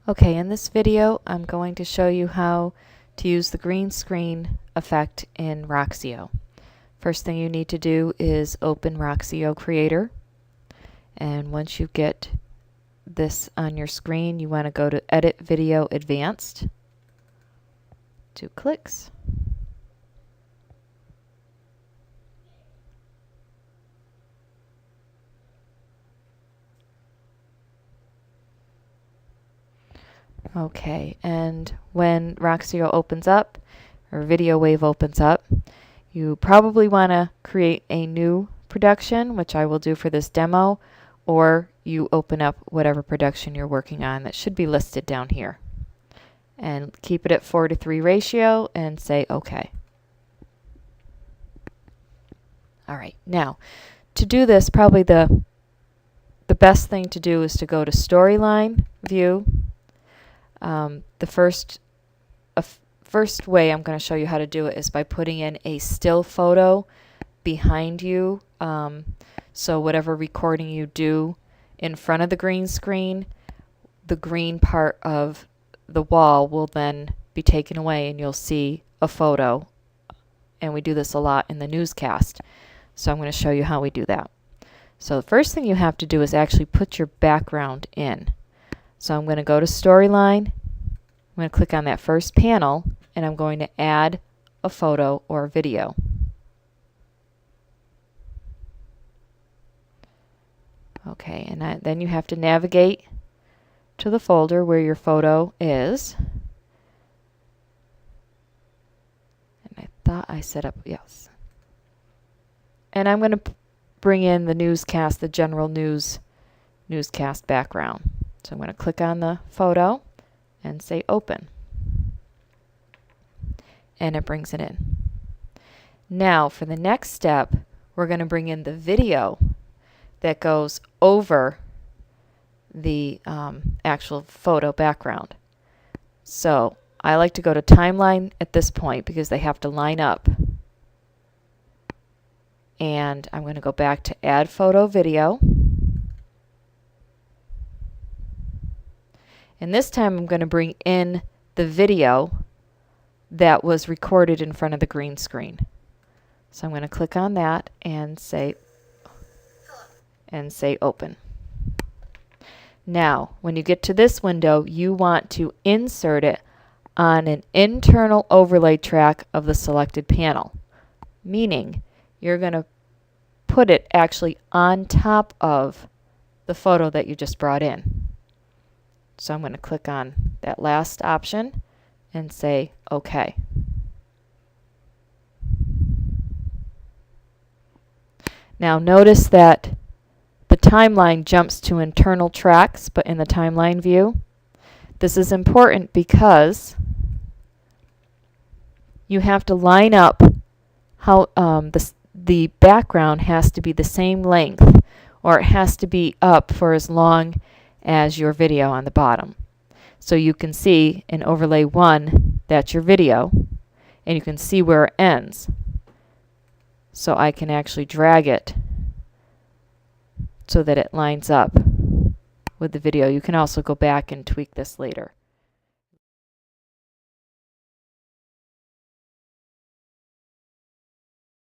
Okay, in this video I'm going to show you how to use the green screen effect in Roxio. First thing you need to do is open Roxio Creator, and once you get this on your screen you want to go to Edit Video Advanced, 2 clicks. Okay, and when Roxio opens up, or VideoWave opens up, you probably want to create a new production, which I will do for this demo, or you open up whatever production you're working on that should be listed down here. And keep it at 4:3 ratio and say OK. Alright, now to do this, probably the best thing to do is to go to Storyline, View. The first way I'm going to show you how to do it is by putting in a still photo behind you. So whatever recording you do in front of the green screen, the green part of the wall will then be taken away and you'll see a photo. And we do this a lot in the newscast. So I'm going to show you how we do that. So the first thing you have to do is actually put your background in. So I'm going to go to Storyline, I'm going to click on that first panel, and I'm going to add a photo or a video. Okay, and then you have to navigate to the folder where your photo is. And I thought I set up, yes. And I'm going to bring in the newscast, the general newscast background. So I'm going to click on the photo and say open. And it brings it in. Now for the next step, we're going to bring in the video that goes over the actual photo background. So I like to go to timeline at this point because they have to line up. And I'm going to go back to add photo video. And this time I'm going to bring in the video that was recorded in front of the green screen. So I'm going to click on that and say open. Now, when you get to this window, you want to insert it on an internal overlay track of the selected panel, meaning you're going to put it actually on top of the photo that you just brought in. So I'm going to click on that last option and say OK. Now notice that the timeline jumps to internal tracks, but in the timeline view. This is important because you have to line up how the background has to be the same length, or it has to be up for as long as your video on the bottom. So you can see in overlay 1 that's your video, and you can see where it ends. So I can actually drag it so that it lines up with the video. You can also go back and tweak this later.